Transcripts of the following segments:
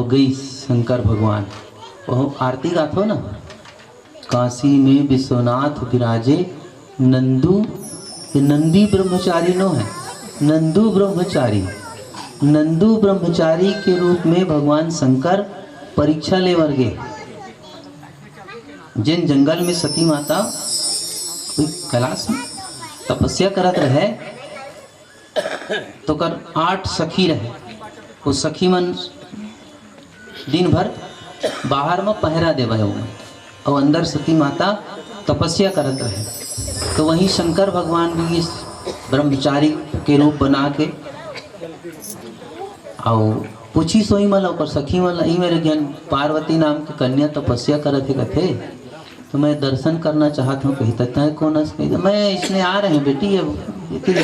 गई शंकर भगवान वो आरती गाथो ना, काशी में विश्वनाथ विराजे नंदू, नंदी ब्रह्मचारी नो है, नंदू ब्रह्मचारी, नंदू ब्रह्मचारी के रूप में भगवान शंकर परीक्षा ले वर गए। जिन जंगल में सती माता कैलाश में तपस्या करत रहे तो कर 8 सखी रहे। वो सखी मन दिन भर बाहर में पहरा देवे और अंदर सती माता तपस्या करत रहे। तो वहीं शंकर भगवान भी इस ब्रह्मचारी के रूप बना के और पूछी सोई मल और सखी मल ई मेरे ज्ञान पार्वती नाम की कन्या तपस्या करत है कथे, तो मैं दर्शन करना चाहता हूँ। कही तक कौन है? मैं इसने आ रहे हैं बेटी, अब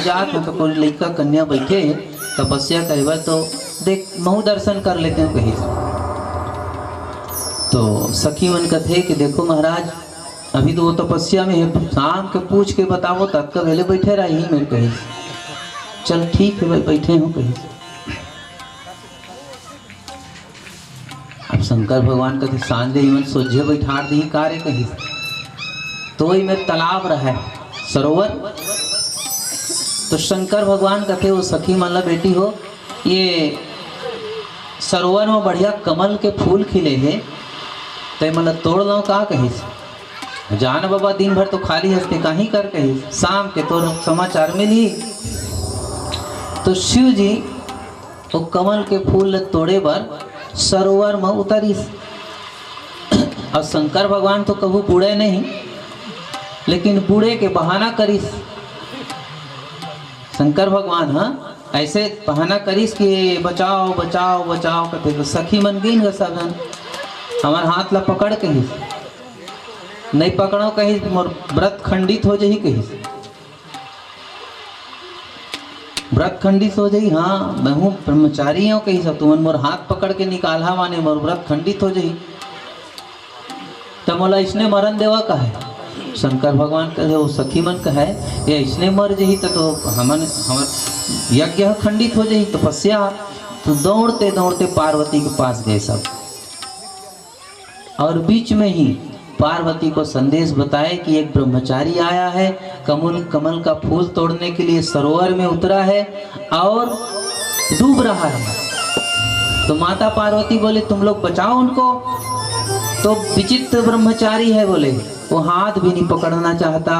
जात में तो कोई लड़का कन्या बैठे तपस्या करेगा तो देख महू दर्शन कर लेते हैं कहीं। तो सखी मन कथे कि देखो महाराज अभी तो वो तपस्या में है, शाम के पूछ के बताओ तक का वेले बैठे रही मेरे कहीं। चल ठीक है भाई बैठे हूँ कहीं। अब शंकर भगवान कथे सांझे मन सोझे बैठा दी कार्य कहीं। तो ही में तालाब रहा सरोवर। तो शंकर भगवान कथे वो सखी माला बेटी हो, ये सरोवर में बढ़िया कमल के फूल खिले हैं, तो मतलब तोड़ लो का कहिस। जान बाबा दिन भर तो खाली हंसते कहीं कर कहिस, शाम के तो समाचार मिली। तो शिव जी वो कमल के फूल तोड़े बर सरोवर में उतरिस। और शंकर भगवान तो कभी बूढ़े नहीं, लेकिन बूढ़े के बहाना करिस। शंकर भगवान हाँ ऐसे बहाना करिस कि बचाओ बचाओ बचाओ कहते। तो सखी मन गई सब हमार हाथ ला पकड़ कही, नहीं पकड़ो कही मोर व्रत खंडित हो जाही कही, व्रत खंडित हो जाही। हाँ मैं हूँ ब्रह्मचारी हूँ कही सब, तुमन मोर हाथ पकड़ के निकाला माने मोर व्रत खंडित हो जाही। तो मोला इसने मरण देवा का है। शंकर भगवान कहे वो सखी मन कहे ये इसने मर जही तो हमन हमर यज्ञ खंडित हो जाही तपस्या। तो दौड़ते दौड़ते पार्वती के पास गए सब, और बीच में ही पार्वती को संदेश बताए कि एक ब्रह्मचारी आया है, कमल का फूल तोड़ने के लिए सरोवर में उतरा है और डूब रहा है। तो माता पार्वती बोले तुम लोग बचाओ उनको। तो विचित्र ब्रह्मचारी है बोले, वो हाथ भी नहीं पकड़ना चाहता।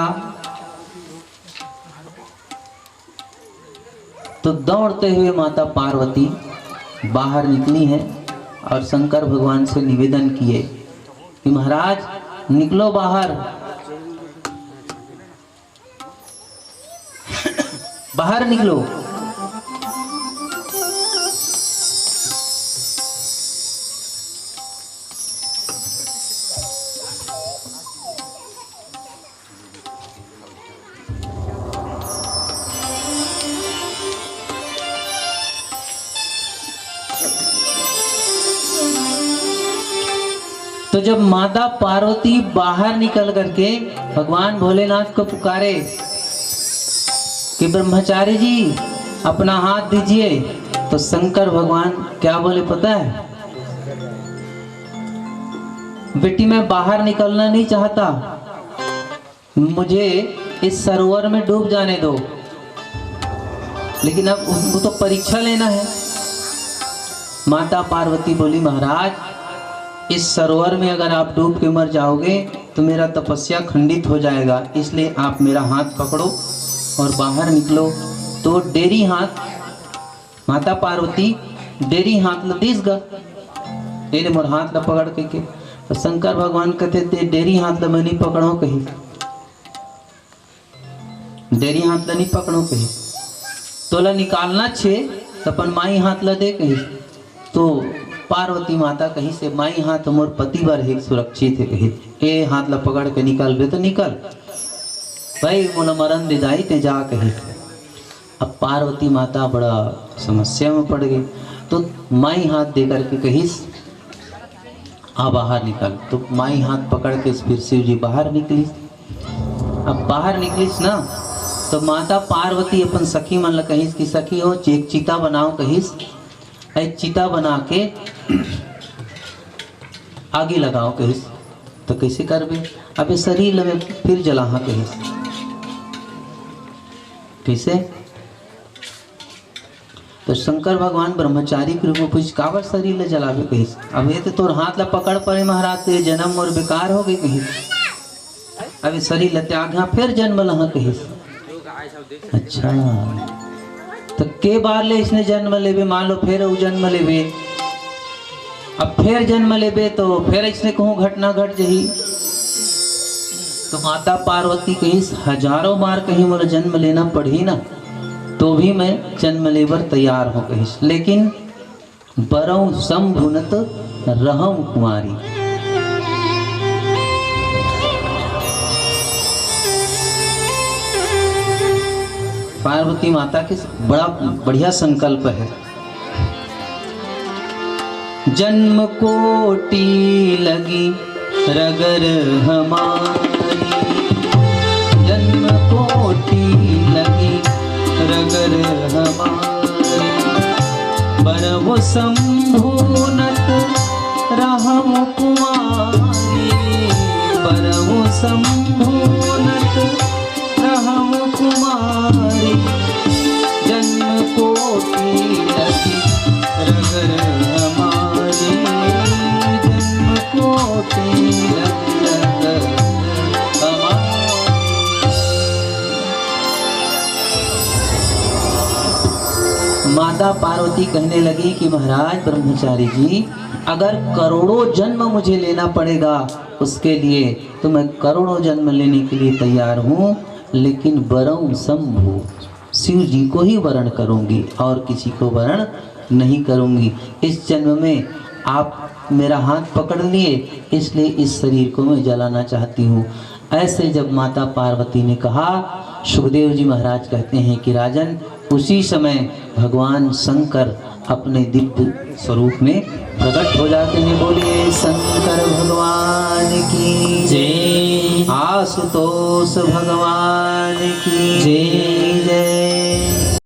तो दौड़ते हुए माता पार्वती बाहर निकली है और शंकर भगवान से निवेदन किए कि महाराज निकलो बाहर, बाहर निकलो। तो जब माता पार्वती बाहर निकल करके भगवान भोलेनाथ को पुकारे कि ब्रह्मचारी जी अपना हाथ दीजिए, तो शंकर भगवान क्या बोले पता है? बेटी मैं बाहर निकलना नहीं चाहता, मुझे इस सरोवर में डूब जाने दो। लेकिन अब उनको तो परीक्षा लेना है। माता पार्वती बोली महाराज इस सरोवर में अगर आप डूब के मर जाओगे तो मेरा तपस्या खंडित हो जाएगा, इसलिए आप मेरा हाथ पकड़ो और बाहर निकलो। तो डेरी हाथ माता पार्वती डेरी हाथ ल दिस गे मोर हाथ ल पकड़ के तो शंकर भगवान कहते थे डेरी हाथ ल मैं नहीं पकड़ो कही, डेरी हाथ ल नहीं पकड़ो कही, तोला निकालना छे तो अपन माई हाथ ल दे कही। तो पार्वती माता कहीं से माई हाथ मोर पति बार है सुरक्षित है कही, ए हाथ ला पकड़ के निकाल बे तो निकल भाई मोला मरण दे जाई ते जा कही। अब पार्वती माता बड़ा समस्या में पड़ गई। तो माई हाथ दे करके कहिस आ बाहर निकल। तो माई हाथ पकड़ के फिर शिव जी बाहर निकली। अब बाहर निकलिस ना तो माता पार्वती अपन सखी मन ला कहिस कि सखी हो एक चिता बनाओ कहिस। एक चिता बना के आगे लगाओ कहिस। तो कैसे करबे? अबे शरीर में फिर जलाहा कहिस। कैसे? तो शंकर भगवान ब्रह्मचारी के रूप में पूछ काबर शरीर ले जलावे कहिस। अब ये तो तोर हाथ ला पकड़ पड़े महाराज, तो जन्म और बेकार हो गई कहिस। अबे शरीर ले त्यागा फिर जन्म लहा कहिस। अच्छा, तो के बार ले इसने जन्म लेवे? मान लो फिर वो जन्म लेवे, अब फिर जन्म लेवे तो फिर इसने कहूँ घटना घट जही। तो माता पार्वती कहिस हजारों बार कहीं मोला जन्म लेना पड़ी ना, तो भी मैं जन्म लेवर तैयार हो कहिस, लेकिन बरऊ संभुनत रहम कुमारी। पार्वती माता के बड़ा बढ़िया संकल्प है। जन्म कोटि लगी रगर हमारी, जन्म कोटि लगी रगर हमारी, बरव संभुनत रहम कुमारी, बरव संभुनत रहम कुमारी, जन्म कोटि लगी रगर हमारी, जन्म कोटि लगी रगर हमारी। माता पार्वती कहने लगी कि महाराज ब्रह्मचारी जी, अगर करोड़ों जन्म मुझे लेना पड़ेगा उसके लिए तो मैं करोड़ों जन्म लेने के लिए तैयार हूँ, लेकिन वरम शंभु शिव जी को ही वरण करूँगी और किसी को वरण नहीं करूँगी। इस जन्म में आप मेरा हाथ पकड़ लिए, इसलिए इस शरीर को मैं जलाना चाहती हूँ। ऐसे जब माता पार्वती ने कहा, सुखदेव जी महाराज कहते हैं कि राजन, उसी समय भगवान शंकर अपने दिव्य स्वरूप में प्रकट हो जाते हैं। बोलिए शंकर भगवान की जय, आशुतोष भगवान की जय जय।